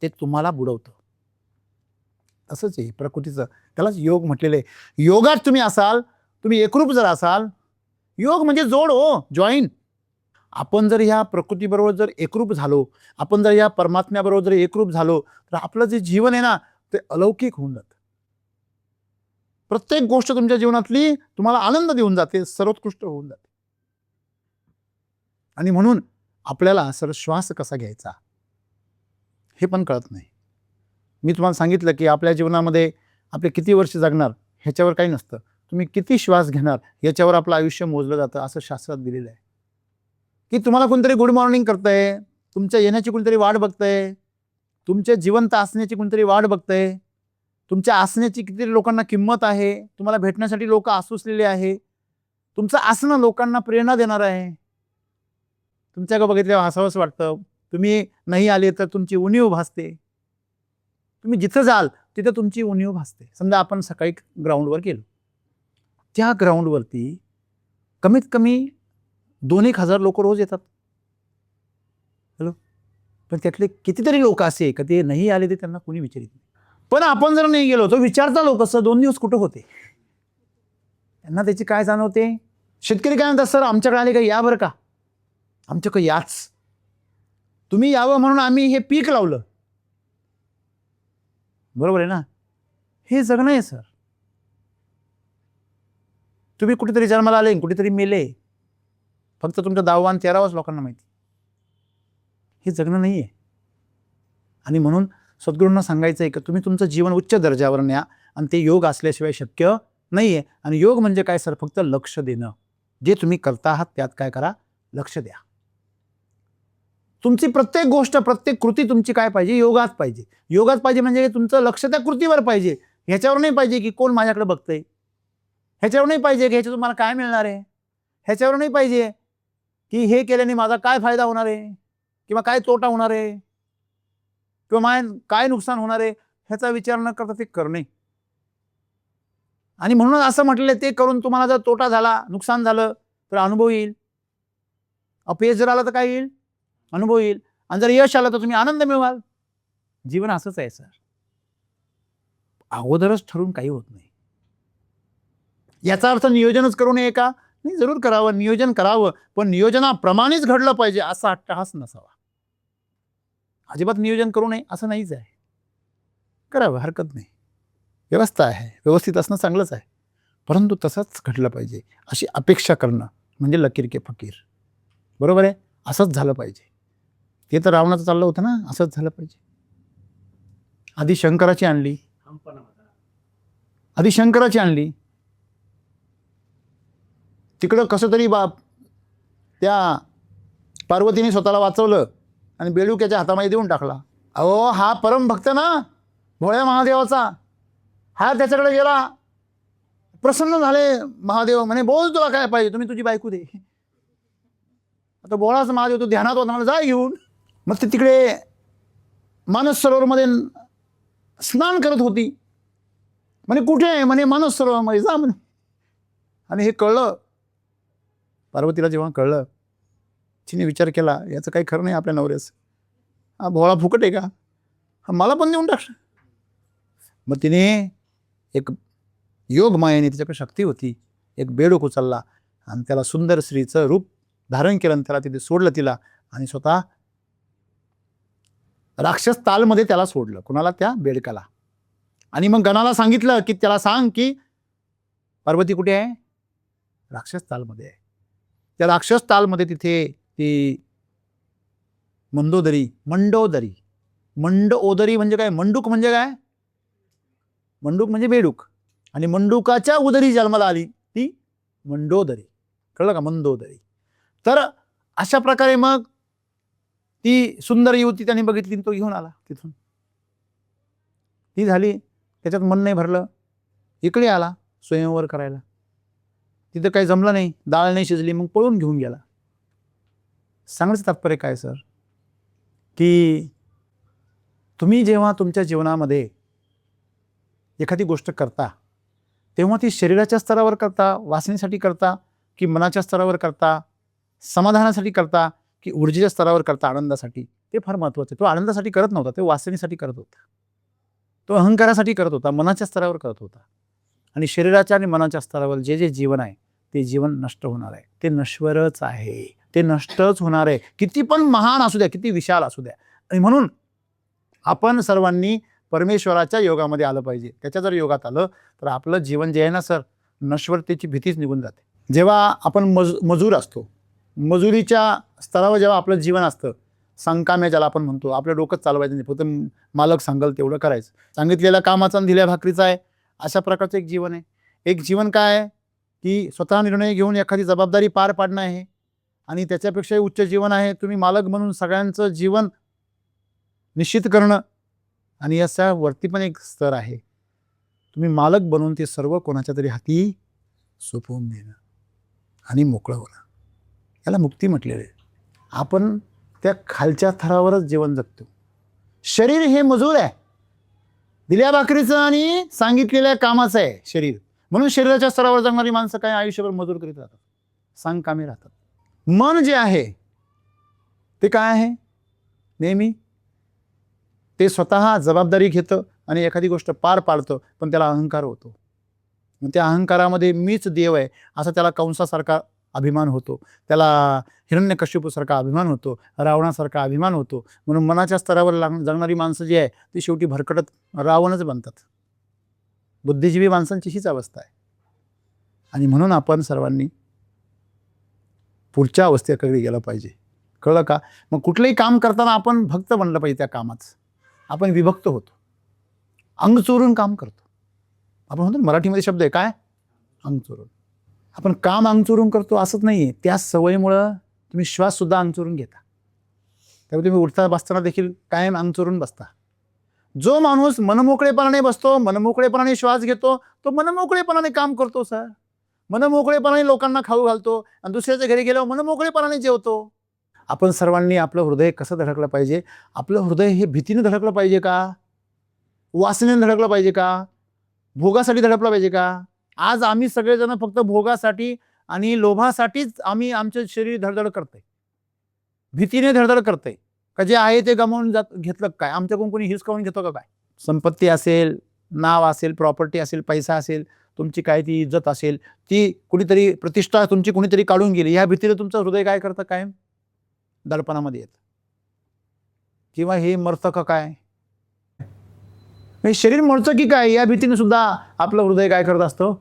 ते तुम्हाला बुडवतं. असंच आहे प्रकृतीचं. त्यालाच योग म्हटलेलं आहे. योगात तुम्ही असाल, तुम्ही एकरूप जर असाल, योग म्हणजे जोड हो, जॉईन. आपण जर ह्या प्रकृतीबरोबर जर एकरूप झालो, आपण जर या परमात्म्याबरोबर जर एकरूप झालो, तर आपलं जे जीवन आहे ना ते अलौकिक होऊन जातं. प्रत्येक गोष्ट तुमच्या जीवनातली तुम्हाला आनंद देऊन जाते, सर्वोत्कृष्ट होऊन जाते. आणि म्हणून आपल्याला सर श्वास कसा घ्यायचा हे पण कळत नाही. मी तुम्हाला सांगितलं की आपल्या जीवनामध्ये आपले किती वर्ष जगणार ह्याच्यावर काही नसतं. तुम्ही किती श्वास घेणार याच्यावर आपलं आयुष्य मोजलं जातं, असं शास्त्रात दिलेलं आहे. की तुम्हाला कोणतरी गुड मॉर्निंग करतंय, तुमच्या येण्याची कोणतरी वाट बघतंय, तुमच्या जिवंत असण्याची कोणतरी वाट बघतंय, तुमच्या असण्याची किती लोकांना किंमत आहे, तुम्हाला भेटण्यासाठी लोक आसुसलेले आहे, तुमचं असणं लोकांना प्रेरणा देणार आहे. तुमच्याकडे बघितल्यावर हसावंसं वाटतं. तुम्ही नाही आले तर तुमची उणीव भासते. तुम्ही जिथं जाल तिथं तुमची उणीव भासते. समजा आपण सकाळी ग्राउंडवर गेलो, त्या ग्राउंडवरती कमीत कमी 2-1 हजार लोक रोज येतात. हॅलो, पण त्यातले कितीतरी लोक असे का ते नाही आले ते त्यांना कोणी विचारित नाही. पण आपण जर नाही गेलो तर विचारता लोक असं 2 दिवस कुठं होते, त्यांना त्याची काय जाणवते. शेतकरी काय म्हणतात, सर आमच्याकडे आले का, या बरं का, आमच्याकडे याच, तुम्ही यावं म्हणून आम्ही हे पीक लावलं. बरोबर आहे ना, हे जगणं आहे सर. तुम्ही कुठेतरी जन्माला आले, कुठेतरी मेले, फक्त तुमचं 10वा आणि 13वाच लोकांना माहिती. हे जगणं नाही आहे. आणि म्हणून सद्गुरूंना सांगायचं आहे की तुम्ही तुमचं जीवन उच्च दर्जावर न्या, आणि ते योग असल्याशिवाय शक्य नाही आहे. आणि योग म्हणजे काय सर, फक्त लक्ष देणं. जे तुम्ही करता आहात त्यात काय करा, लक्ष द्या. तुमची प्रत्येक गोष्ट, प्रत्येक कृती तुमची काय पाहिजे, योगात पाहिजे. योगात पाहिजे म्हणजे तुमचं लक्ष त्या कृतीवर पाहिजे. ह्याच्यावर नाही पाहिजे की कोण माझ्याकडे बघतंय, ह्याच्यावर नाही पाहिजे की ह्याच्यात तुम्हाला काय मिळणार आहे, ह्याच्यावर नाही पाहिजे की हे केल्याने माझा काय फायदा होणार आहे किंवा काय तोटा होणार आहे किंवा काय नुकसान होणार आहे, ह्याचा विचार न करता ते करणे. आणि म्हणून असं म्हटलेलं ते करून तुम्हाला जर तोटा झाला, नुकसान झालं तर अनुभव येईल. अपयश जर आलं तर काय येईल, अनुभव येईल. आणि जर यश आलं तर तुम्ही आनंद मिळवाल. जीवन असंच आहे सर. अगोदरच ठरून काही होत नाही. याचा अर्थ नियोजनच करू नये का, नाही, जरूर करावं, नियोजन करावं, पण नियोजनाप्रमाणेच घडलं पाहिजे असा अट्टहास नसावा. अजिबात नियोजन करू नये असं नाहीच आहे. करावं, हरकत नाही, व्यवस्था आहे, व्यवस्थित असणं चांगलंच आहे, परंतु तसंच घडलं पाहिजे अशी अपेक्षा करणं म्हणजे लकीर के फकीर. बरोबर आहे, असंच झालं पाहिजे. ते तर रावणाचं चाललं होतं ना, असंच झालं पाहिजे. आधी शंकराची आणली, तिकडं कसं तरी त्या पार्वतीने स्वतःला वाचवलं आणि बेडूक्याच्या हातामध्ये देऊन टाकला. अहो, हा परम भक्त ना भोळ्या महादेवाचा, हा त्याच्याकडे गेला, प्रसन्न झाले महादेव, म्हणे बोल तुला काय पाहिजे, तुम्ही तुझी बायको दे. आता बोळाच महादेव तो ध्यानात होता, मला जा घेऊन. मग ते तिकडे मानस सरोवरमध्ये स्नान करत होती. म्हणे कुठे आहे, म्हणे मानस सरोवरमध्ये जा म्हणे. आणि हे कळलं पार्वतीला. जेव्हा कळलं, तिने विचार केला याचं काही खरं नाही आपल्या नवऱ्याचं, हा भोळा फुकट आहे का, हा मला पण देऊन टाक. मग तिने एक योग मायेने, तिच्याकडे शक्ती होती, एक बेडूक उचलला आणि त्याला सुंदर स्त्रीचं रूप धारण केलं, त्याला तिथे सोडलं तिला, आणि स्वतः राक्षस तालमध्ये त्याला सोडलं. कुणाला, त्या बेडकाला. आणि मग गणाला सांगितलं की त्याला सांग की पार्वती कुठे आहे, राक्षस तालमध्ये आहे. त्या राक्षस तालमध्ये तिथे ती मंदोदरी म्हणजे काय, मंडूक म्हणजे काय, मंडूक म्हणजे बेडूक, आणि मंडूकाच्या उदरी जन्माला आली ती मंडोदरी. कळलं का, मंदोदरी. तर अशा प्रकारे मग ती सुंदर युवती त्याने बघितली, तो घेऊन आला तिथून. ती झाली, त्याच्यात मन नाही भरलं, इकडे आला स्वयंवर करायला. तिथं काही जमलं नाही, डाळ नाही शिजली, मग पळून घेऊन गेला. सांगायचं तात्पर्य काय सर, की तुम्ही जेव्हा तुमच्या जीवनामध्ये एखादी गोष्ट करता तेव्हा ती शरीराच्या स्तरावर करता, वासनेसाठी करता, की मनाच्या स्तरावर करता, समाधानासाठी करता, की ऊर्जेच्या स्तरावर करता, आनंदासाठी, ते फार महत्त्वाचं आहे. तो आनंदासाठी करत नव्हता, तो वासनेसाठी करत होता, तो अहंकारासाठी करत होता, मनाच्या स्तरावर करत होता. आणि शरीराच्या आणि मनाच्या स्तरावर जे जे जीवन आहे ते जीवन नष्ट होणार आहे, ते नश्वरच आहे, ते नष्टच होणार आहे, किती पण महान असू द्या, किती विशाल असू द्या. आणि म्हणून आपण सर्वांनी परमेश्वराच्या योगामध्ये आलं पाहिजे. त्याच्या जर योगात आलं तर आपलं जीवन जे आहे ना सर, नश्वरतेची भीतीच निघून जाते. जेव्हा आपण मजूर असतो, मजुरीच्या स्तरावर जेव्हा आपलं जीवन असतं, संकाम्य ज्याला आपण म्हणतो, आपलं डोकंच चालवायचं नाही, फक्त मालक सांगेल तेवढं करायचं, सांगितलेल्या कामाचा आणि दिल्या भाकरीचा आहे, अशा प्रकारचं एक जीवन आहे. एक जीवन काय आहे की स्वतः निर्णय घेऊन एखादी जबाबदारी पार पाडणं आहे. आणि त्याच्यापेक्षाही उच्च जीवन आहे तुम्ही मालक म्हणून सगळ्यांचं जीवन निश्चित करणं. आणि याच्यावरती पण एक स्तर आहे, तुम्ही मालक बनून ते सर्व कोणाच्या तरी हाती सोपवून देणं आणि मोकळं होणं, याला मुक्ती म्हटलेलं आहे. आपण त्या खालच्या थरावरच जीवन जगतो. शरीर हे मजूर आहे, दिल्या भाकरीचं आणि सांगितलेल्या कामाचं आहे शरीर. म्हणून शरीराच्या स्तरावर जगणारी माणसं काय आयुष्यभर मजूर करीत राहतात, सांगकामी राहतात. मन जे आहे ते काय आहे, नेहमी ते स्वतः जबाबदारी घेतं आणि एखादी गोष्ट पार पाडतं, पण त्याला अहंकार होतो. मग त्या अहंकारामध्ये मीच देव आहे असा त्याला कंसासारखा अभिमान होतो, त्याला हिरण्यकश्यपूसारखा अभिमान होतो, रावणासारखा अभिमान होतो. म्हणून मनाच्या स्तरावर जगणारी माणसं जी आहे ती शेवटी भरकटत रावणच बनतात. बुद्धिजीवी माणसांची हीच अवस्था आहे. आणि म्हणून आपण सर्वांनी पुढच्या अवस्थेकडे गेलं पाहिजे. कळलं का? मग कुठलंही काम करताना आपण भक्त बनलं पाहिजे. त्या कामाचं आपण विभक्त होतो, अंग चोरून काम करतो. आपण म्हणतो मराठीमध्ये शब्द आहे काय, अंग चोरून. आपण काम अंग चोरून करतो असंच नाही आहे, त्या सवयीमुळं तुम्ही श्वाससुद्धा अंग चोरून घेता. त्यामुळे तुम्ही उठता बसताना देखील कायम अंग चोरून बसता. जो माणूस मनमोकळेपणाने बसतो, मनमोकळेपणाने श्वास घेतो, तो मनमोकळेपणाने काम करतो सर. मनमोकळेपणाने लोकांना खाऊ घालतो आणि दुसऱ्याच्या घरी गेल्यावर मनमोकळेपणाने जेवतो. आपण सर्वांनी आपलं हृदय कसं धडकलं पाहिजे? आपलं हृदय हे भीतीने धडकलं पाहिजे का, वासनेने धडकलं पाहिजे का, भोगासाठी धडकलं पाहिजे का? आज आम्ही सगळेजण फक्त भोगासाठी आणि लोभासाठीच आम्ही आमचं शरीर धडधड करतंय, भीतीने धडधड करतंय का जे आहे ते गमावून घेतलं काय, आमच्याकडून कोणी हिसकावून घेतो का काय? संपत्ती असेल, नाव असेल, प्रॉपर्टी असेल, पैसा असेल, तुमची काय ती इज्जत असेल, ती कुणीतरी प्रतिष्ठा तुमची कुणीतरी काढून गेली, ह्या भीतीने तुमचं हृदय काय करतं, कायम दडपणामध्ये येतं. किंवा हे मरतं का काय, हे शरीर मरतं की काय, या भीतीने सुद्धा आपलं हृदय काय करत असतं,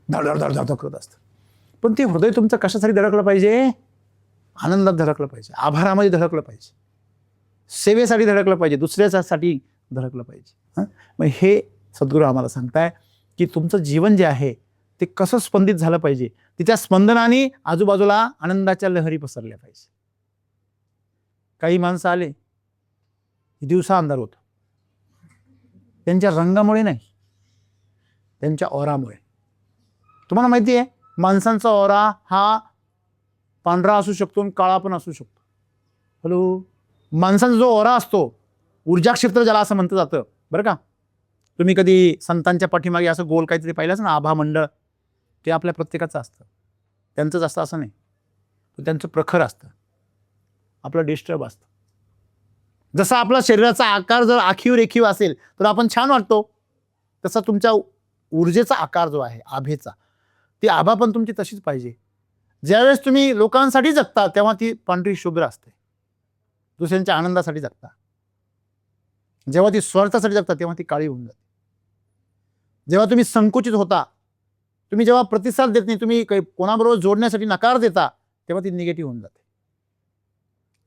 धडधड धडधड करत असतं. पण ते हृदय तुमचं कशासाठी धडकलं पाहिजे? आनंदात धडकलं पाहिजे, आभारामध्ये धडकलं पाहिजे, सेवेसाठी धडकलं पाहिजे, दुसऱ्यासाठी धडकलं पाहिजे. मग हे सद्गुरू आम्हाला सांगताय की तुमचं जीवन जे आहे ते कसं स्पंदित झालं पाहिजे, तिच्या स्पंदनाने आजूबाजूला आनंदाच्या लहरी पसरल्या पाहिजे. काही माणसं आले दिवसा अंधार होतो, त्यांच्या रंगामुळे नाही, त्यांच्या ऑरामुळे. तुम्हाला माहिती आहे माणसांचा ऑरा हा पांढरा असू शकतो आणि काळा पण असू शकतो. हॅलो, माणसांचा जो ऑरा असतो, ऊर्जा क्षेत्र ज्याला असं म्हटलं जातं बरं का. तुम्ही कधी संतांच्या पाठीमागे असं गोल काहीतरी पाहिलंच ना, आभा मंडळ, ते आपल्या प्रत्येकाचं असतं, त्यांचंच असतं असं नाही, त्यांचं प्रखर असतं, आपलं डिस्टर्ब असतं. जसा आपला शरीराचा आकार जर आखीव रेखीव असेल तर आपण छान वाटतो, तसा तुमच्या ऊर्जेचा आकार जो आहे आभेचा, ती आभा पण तुमची तशीच पाहिजे. ज्यावेळेस तुम्ही लोकांसाठी जगता तेव्हा ती पांढरी शुभ्र असते, दुसऱ्यांच्या आनंदासाठी जगता. जेव्हा ती स्वार्थासाठी जगता तेव्हा ती काळी होऊन जाते. जेव्हा तुम्ही संकुचित होता, तुम्ही जेव्हा प्रतिसाद देत नाही, तुम्ही कोणाबरोबर जोडण्यासाठी नकार देता, तेव्हा ती निगेटिव्ह होऊन जाते,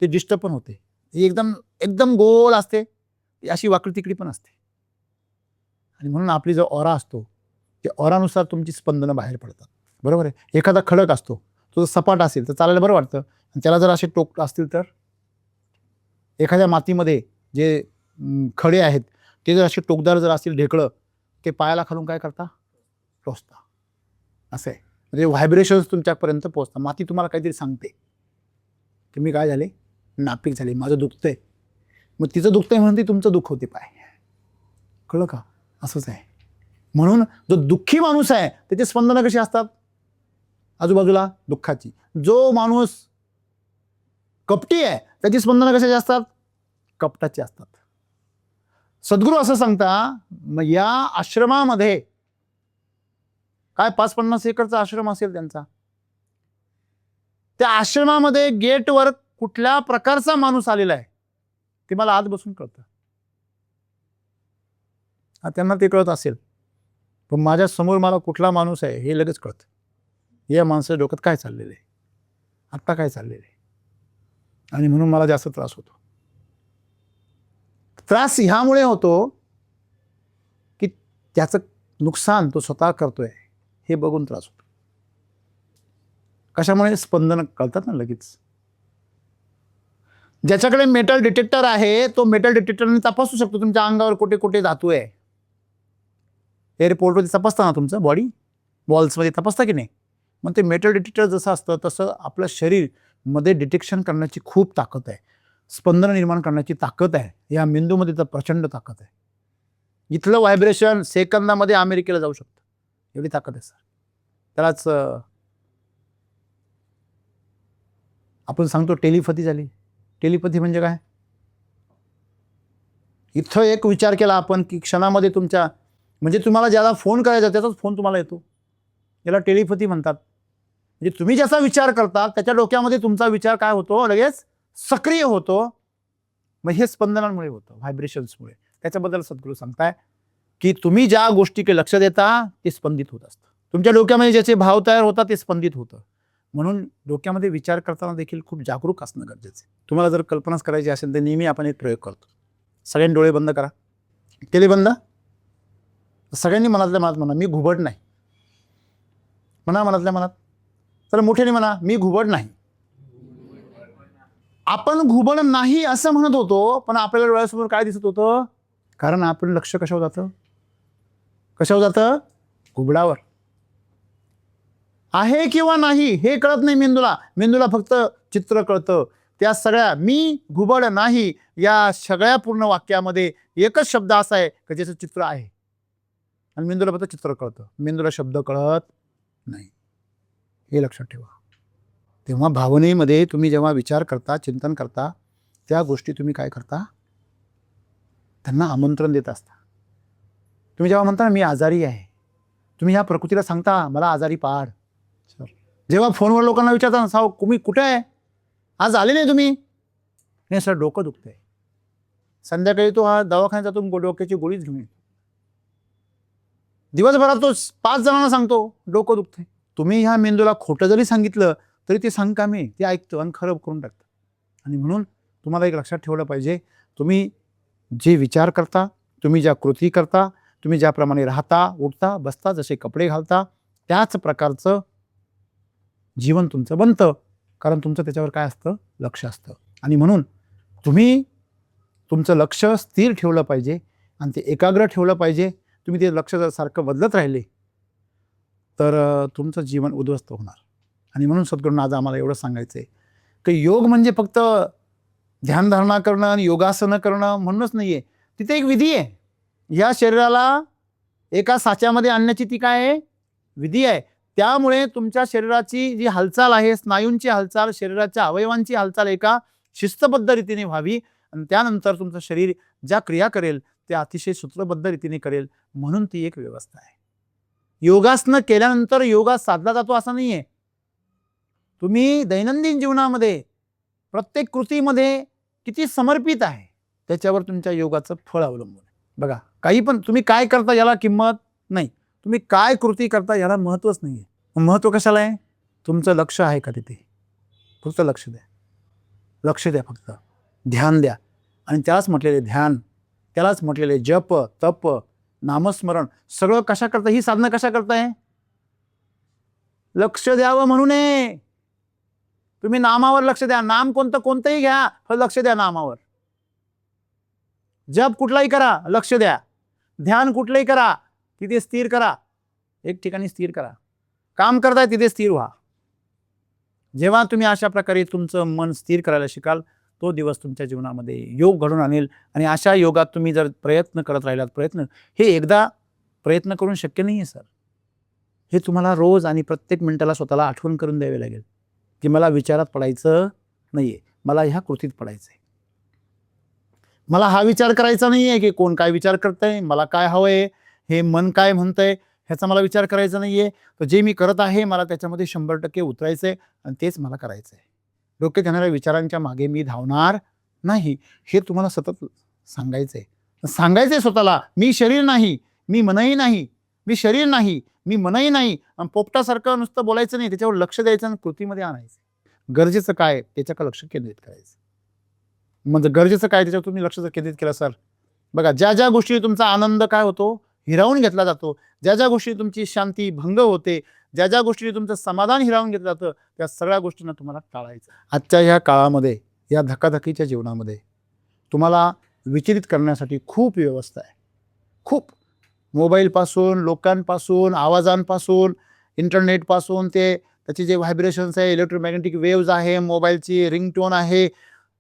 ती डिस्टर्ब पण होते. ही एकदम एकदम गोल असते, ती अशी वाकडी तिकडी पण असते. आणि म्हणून आपली जो ऑरा असतो त्या ऑरानुसार तुमची स्पंदनं बाहेर पडतात. बरोबर आहे. एखादा खडक असतो, तो सपाट असेल तर चालायला बरं वाटतं, आणि त्याला जर असे टोक असतील तर, एखाद्या मातीमध्ये जे खडे आहेत ते जर असे टोकदार जर असतील, ढेकळं, ते पायाला खालून काय करता, टोचता. असं आहे, म्हणजे व्हायब्रेशन्स तुमच्यापर्यंत पोहोचतात. माती तुम्हाला काहीतरी सांगते की मी काय झाले, नापीक झाले, माझं दुखतंय. मग तिचं दुखतंय म्हणून ती तुमचं दुःख होते पाय. कळलं का? असंच आहे. म्हणून जो दुःखी माणूस आहे त्याची स्पंदनं कशी असतात, आजूबाजूला दुःखाची. जो माणूस कपटी आहे त्याची स्पंदनं कशाची असतात? कपटाची असतात. सद्गुरू असं सांगता, मग या आश्रमामध्ये काय 5-50 एकरचा आश्रम असेल त्यांचा, त्या आश्रमामध्ये गेटवर कुठल्या प्रकारचा माणूस आलेला आहे ते मला आत बसून कळतं. त्यांना ते कळत असेल, पण माझ्या समोर मला कुठला माणूस आहे हे लगेच कळतं. या माणसाच्या डोक्यात काय चाललेलं आहे, आत्ता काय चाललेलं आहे, आणि म्हणून मला जास्त त्रास होतो. त्रास ह्यामुळे होतो की त्याचं नुकसान तो स्वतः करतोय हे बघून त्रास होतो. कशामुळे? स्पंदन कळतात ना लगेच. ज्याच्याकडे मेटल डिटेक्टर आहे तो मेटल डिटेक्टरने तपासू शकतो तुमच्या अंगावर कुठे कुठे धातू आहे. एअरपोर्टवरती तपासता ना तुमचं बॉडी वॉल्समध्ये तपासता की नाही? मग ते मेटल डिटेक्टर जसं असतं तसं आपलं शरीर मध्ये डिटेक्शन करण्याची खूप ताकद आहे, स्पंदन निर्माण करण्याची ताकद आहे. या मेंदूमध्ये तर प्रचंड ताकद आहे. इथलं व्हायब्रेशन सेकंदामध्ये अमेरिकेला जाऊ शकतं, एवढी ताकद आहे सर. त्यालाच आपण सांगतो टेलिपॅथी झाली. टेलिपॅथी म्हणजे काय? इथं एक विचार केला आपण की क्षणामध्ये तुमच्या, म्हणजे तुम्हाला ज्याला फोन करायचा त्याचाच फोन तुम्हाला येतो. याला टेलिपॅथी म्हणतात. म्हणजे तुम्ही ज्याचा विचार करता त्याच्या डोक्यामध्ये तुमचा विचार काय होतो, लगेच सक्रिय होतो. मग हे स्पंदनांमुळे होतं, व्हायब्रेशन्समुळे. त्याच्याबद्दल सद्गुरू सांगताय की तुम्ही ज्या गोष्टीकडे लक्ष देता ते स्पंदित होत असतं. तुमच्या डोक्यामध्ये ज्याचे भाव तयार होतात ते स्पंदित होतं. म्हणून डोक्यामध्ये विचार करताना देखील खूप जागरूक असणं गरजेचं आहे. तुम्हाला जर कल्पनाच करायची असेल तर नेहमी आपण एक प्रयोग करतो. सगळ्यांनी डोळे बंद करा. केले बंद? सगळ्यांनी मनातल्या मनात म्हणा, मी घुबड नाही. म्हणा मनातल्या मनात. तर मोठ्याने म्हणा, मी घुबड नाही. आपण घुबड नाही असं म्हणत होतो, पण आपल्याला डोळ्यासमोर काय दिसत होतं? कारण आपण लक्ष कशावर जातं? कशावर जातं? घुबडावर. आहे किंवा नाही हे कळत नाही मेंदूला. मेंदूला फक्त चित्र कळतं. त्या सगळ्या मी घुबड नाही या सगळ्या पूर्ण वाक्यामध्ये एकच शब्द असा आहे की ज्याचं चित्र आहे, आणि मेंदूला फक्त चित्र कळतं, मेंदूला शब्द कळत नाही. हे लक्षात ठेवा. तेव्हा भावनेमध्ये तुम्ही जेव्हा विचार करता, चिंतन करता, त्या गोष्टी तुम्ही काय करता? त्यांना आमंत्रण देत असता. तुम्ही जेव्हा म्हणता मी आजारी आहे, तुम्ही ह्या प्रकृतीला सांगता मला आजारी पाड. जेव्हा फोनवर लोकांना विचारता ना, साव तुम्ही कुठे आहे, आज आले नाही तुम्ही? नाही सर डोकं दुखतंय. संध्याकाळी तो हा दवाखान्यात जातो, डोक्याची गोळीच घेऊन येतो. दिवसभरात तो 5 जणांना सांगतो डोकं दुखतंय. तुम्ही ह्या मेंदूला खोटं जरी सांगितलं तरी ते सांगकामी ते ऐकतं आणि खरं करून टाकतं. आणि म्हणून तुम्हाला एक लक्षात ठेवलं पाहिजे, तुम्ही जे विचार करता, तुम्ही ज्या कृती करता, तुम्ही ज्याप्रमाणे राहता, उठता, बसता, जसे कपडे घालता, त्याच प्रकारचं जीवन तुमचं बनतं. कारण तुमचं त्याच्यावर काय असतं? लक्ष असतं. आणि म्हणून तुम्ही तुमचं लक्ष स्थिर ठेवलं पाहिजे आणि ते एकाग्र ठेवलं पाहिजे. तुम्ही ते लक्ष जर सारखं बदलत राहिले तर तुमचं जीवन उद्ध्वस्त होणार. आणि म्हणून सद्गुरूंना आज आम्हाला एवढं सांगायचं आहे की योग म्हणजे फक्त ध्यानधारणा करणं आणि योगासनं करणं म्हणूनच नाही आहे. तिथे एक विधी आहे. या शरीराला एका साच्यामध्ये आणण्याची ती काय आहे? विधी आहे. त्यामुळे तुमच्या शरीराची जी हालचाल आहे, स्नायूंची हालचाल, शरीराच्या अवयवांची हालचाल एका शिस्तबद्ध रीतीने व्हावी, आणि त्यानंतर तुमचं शरीर ज्या क्रिया करेल त्या अतिशय सूत्रबद्ध रीतीने करेल. म्हणून ती एक व्यवस्था आहे. योगासनं केल्यानंतर योगा साधला जातो असं नाही आहे. तुम्ही दैनंदिन जीवनामध्ये प्रत्येक कृतीमध्ये किती समर्पित आहे त्याच्यावर तुमच्या योगाचं फळ अवलंबून आहे. बघा, काही पण तुम्ही काय करता याला किंमत नाही, तुम्ही काय कृती करता याला महत्त्वच नाही आहे. महत्त्व कशाला आहे? तुमचं लक्ष आहे का तिथे? फक्त लक्ष द्या, लक्ष द्या, फक्त ध्यान द्या. आणि त्यालाच म्हटलेले ध्यान, त्यालाच म्हटलेले जप, तप, नामस्मरण, सगळं कशा करता? ही साधना कशा करताय? लक्ष द्यावं म्हणून आहे. तुम्ही नामावर लक्ष द्या. नाम कोणतंही घ्या, पण लक्ष द्या नामावर. जप कुठलाही करा, लक्ष द्या. ध्यान कुठलंही करा, तिथे स्थिर करा, एक ठिकाणी स्थिर करा. काम करताय तिथे स्थिर व्हा. जेव्हा तुम्ही अशा प्रकारे तुमचं मन स्थिर करायला शिकाल, तो दिवस तुमच्या जीवनामध्ये योग घडून आणेल. आणि अशा योगात तुम्ही जर प्रयत्न करत राहिलात, हे एकदा प्रयत्न करून शक्य नाही आहे सर. हे तुम्हाला रोज आणि प्रत्येक मिनिटाला स्वतःला आठवण करून द्यावी लागेल की मला विचारात पडायचं नाहीये, मला ह्या कृतीत पडायचं आहे. मला हा विचार करायचा नाहीये की कोण काय विचार करतंय, मला काय हवंय, हे मन काय म्हणतंय, ह्याचा मला विचार करायचा नाहीये. तर जे मी करत आहे मला त्याच्यामध्ये 100% उतरायचंय आणि तेच मला करायचंय. डोक्यात येणाऱ्या विचारांच्या मागे मी धावणार नाही, हे तुम्हाला सतत सांगायचंय. सांगायचंय स्वतःला, मी शरीर नाही, मी मनही नाही, मी शरीर नाही, मी मनही नाही. आणि पोपटासारखं नुसतं बोलायचं नाही, त्याच्यावर लक्ष द्यायचं आणि कृतीमध्ये आणायचं. गरजेचं काय त्याच्याकडे लक्ष केंद्रित करायचं. म्हणजे गरजेचं काय त्याच्यावर तुम्ही लक्ष जर केंद्रित केलं सर, बघा ज्या ज्या गोष्टी तुमचा आनंद काय होतो हिरावून घेतला जातो, ज्या ज्या गोष्टी तुमची शांती भंग होते, ज्या ज्या गोष्टी तुमचं समाधान हिरावून घेतलं जातं, त्या सगळ्या गोष्टींना तुम्हाला टाळायचं. आजच्या ह्या काळामध्ये, या धकाधकीच्या जीवनामध्ये तुम्हाला विचलित करण्यासाठी खूप व्यवस्था आहे. खूप मोबाईलपासून, लोकांपासून, आवाजांपासून, इंटरनेटपासून, ते त्याचे जे व्हायब्रेशन्स आहे, इलेक्ट्रोमॅग्नेटिक वेव्ज आहे, मोबाईलची रिंगटोन आहे,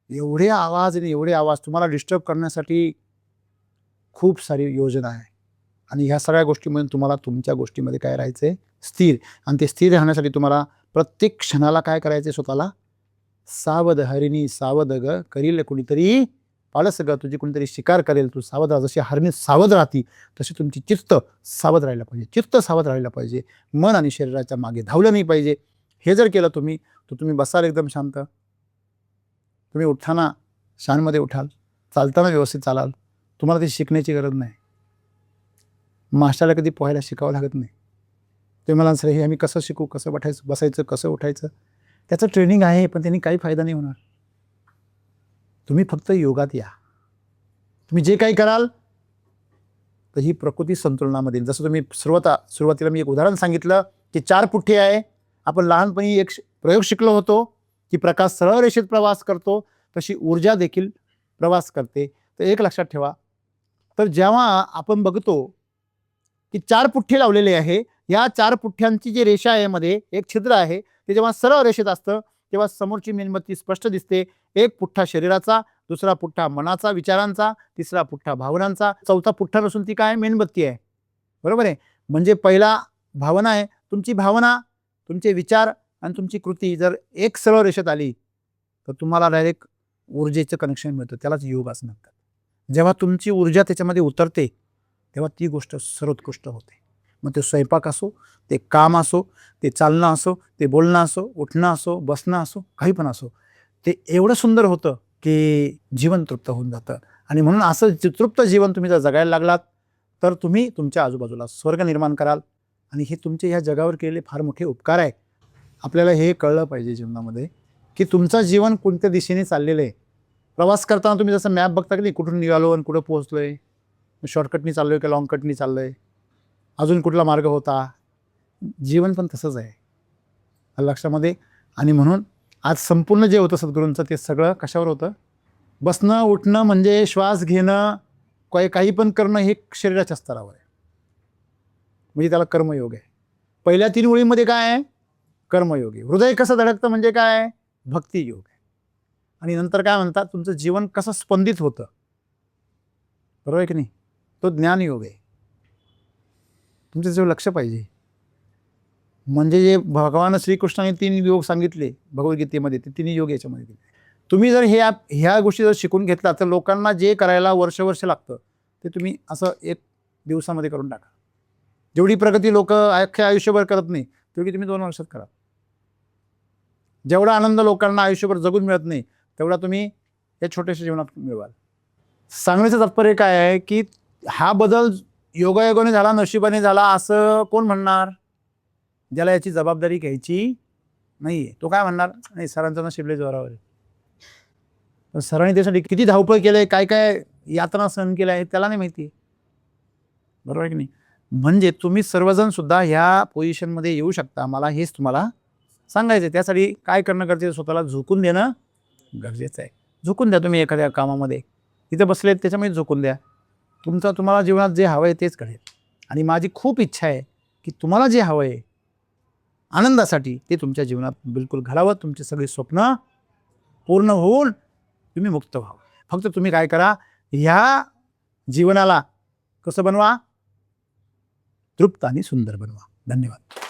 एवढे आवाज आणि एवढे आवाज तुम्हाला डिस्टर्ब करण्यासाठी खूप सारी योजना आहे. आणि ह्या सगळ्या गोष्टींमध्ये तुम्हाला तुमच्या गोष्टीमध्ये काय राहायचंय, स्थिर. आणि ते स्थिर राहण्यासाठी तुम्हाला प्रत्येक क्षणाला काय करायचंय, स्वतःला सावध हरिणी सावध ग, करील कुणीतरी पाळस ग, तुझी कुणीतरी शिकार करेल, तू सावध राहा. जशी हरिणी सावध राहती तशी तुमची चित्त सावध राहायला पाहिजे, चित्त सावध राहायला पाहिजे, मन आणि शरीराच्या मागे धावलं नाही पाहिजे. हे जर केलं तुम्ही तर तुम्ही बसाल एकदम शांत, तुम्ही उठताना शांतमध्ये उठाल, चालताना व्यवस्थित चालाल. तुम्हाला ती शिकण्याची गरज नाही. मास्टरला कधी पोहायला शिकावं लागत नाही. ते मला सर हे आम्ही कसं शिकू, कसं बसायचं, कसं उठायचं, त्याचं ट्रेनिंग आहे, पण त्यांनी काही फायदा नाही होणार. तुम्ही फक्त योगात या. तुम्ही जे काही कराल तर ही प्रकृती संतुलनामध्ये. जसं तुम्ही सुरुवातीला मी एक उदाहरण सांगितलं की 4 पुठ्ठे आहे. आपण लहानपणी एक प्रयोग शिकलो होतो की प्रकाश सरळ रेषेत प्रवास करतो, तशी ऊर्जा देखील प्रवास करते. तर एक लक्षात ठेवा, तर जेव्हा आपण बघतो की 4 पुठ्ठे लावलेले आहे, या 4 पुठ्ठ्यांची जी रेषा आहे मध्ये एक छिद्र आहे, ते जेव्हा सरळ रेषेत असतं तेव्हा समोरची मेणबत्ती स्पष्ट दिसते. एक पुठ्ठा शरीराचा, दुसरा पुठ्ठा मनाचा, विचारांचा, तिसरा पुठ्ठा भावनांचा, चौथा पुठ्ठा नसून ती काय, मेणबत्ती आहे. बरोबर आहे. म्हणजे पहिला भावना आहे, तुमची भावना, तुमचे विचार आणि तुमची कृती जर एक सरळ रेषेत आली तर तुम्हाला डायरेक्ट ऊर्जेचं कनेक्शन मिळतं. त्यालाच योग असं म्हणतात. जेव्हा तुमची ऊर्जा त्याच्यामध्ये उतरते तेव्हा ती गोष्ट सर्वोत्कृष्ट होते. मग ते स्वयंपाक असो, ते काम असो, ते चालणं असो, ते बोलणं असो, उठणं असो, बसणं असो, काही पण असो, ते एवढं सुंदर होतं की जीवन तृप्त होऊन जातं. आणि म्हणून असं तृप्त जीवन तुम्ही जर जगायला लागलात तर तुम्ही तुमच्या आजूबाजूला स्वर्ग निर्माण कराल. आणि हे तुमचे ह्या जगावर केलेले फार मोठे उपकार आहे. आपल्याला हे कळलं पाहिजे जीवनामध्ये की तुमचं जीवन कोणत्या दिशेने चाललेलं आहे. प्रवास करताना तुम्ही जसं मॅप बघता की नाही, कुठून निघालो आणि कुठं पोहोचलोय, शॉर्टकटनी चाललोय का लॉंग कटनी चाललोय, अजून कुठला मार्ग होता. जीवन पण तसंच आहे लक्षामध्ये. आणि म्हणून आज संपूर्ण जे होतं सद्गुरूंचं ते सगळं कशावर होतं, बसणं उठणं म्हणजे श्वास घेणं, काही पण करणं हे शरीराच्या स्तरावर आहे. म्हणजे त्याला कर्मयोग आहे. पहिल्या 3 ओळीमध्ये काय आहे, कर्मयोग आहे. हृदय कसं धडकतं म्हणजे काय, भक्तियोग आहे. आणि नंतर काय म्हणतात, तुमचं जीवन कसं स्पंदित होतं, बरोबर आहे की नाही, तो ज्ञानयोग आहे. तुमचं जेव्हा लक्ष पाहिजे. म्हणजे जे भगवान श्रीकृष्णाने 3 योग सांगितले भगवद्गीतेमध्ये, ते 3 योग याच्यामध्ये दिले. तुम्ही जर ह्या गोष्टी जर शिकून घेतला तर लोकांना जे करायला वर्ष लागतं ते तुम्ही असं 1 दिवसामध्ये करून टाका. जेवढी प्रगती लोक अख्ख्या आयुष्यभर करत नाही तेवढी तुम्ही 2 वर्षात करा. जेवढा आनंद लोकांना आयुष्यभर जगून मिळत नाही तेवढा तुम्ही या छोट्याशा जीवनात मिळवाल. सांगण्याचं तात्पर्य काय आहे की हा बदल योगायोगाने झाला, नशिबाने झाला असं कोण म्हणणार, ज्याला याची जबाबदारी घ्यायची नाहीये. तो काय म्हणणार, नाही सरांचं नशीब लय जोरावर आहे. पण सरांनी त्यासाठी किती धावपळ केलंय, काय काय यातना सहन केल्या आहे त्याला नाही माहिती, बरोबर आहे की नाही. म्हणजे तुम्ही सर्वजण सुद्धा ह्या पोझिशनमध्ये येऊ शकता. मला हेच तुम्हाला सांगायचं. त्यासाठी काय करणं गरजेचं, स्वतःला झोकून देणं गरजेचं आहे. झोकून द्या तुम्ही एखाद्या कामामध्ये, तिथे बसलेत त्याच्यामध्ये झोकून द्या. तुम्हाला जीवनात जे हवं आहे तेच घडेल. आणि माझी खूप इच्छा आहे की तुम्हाला जे हवं आहे आनंदासाठी ते तुमच्या जीवनात बिलकुल घडावं. तुमचे सगळे स्वप्न पूर्ण होऊन तुम्ही मुक्त व्हावं. फक्त तुम्ही काय करा, ह्या जीवनाला कसं बनवा, तृप्त आणि सुंदर बनवा. धन्यवाद.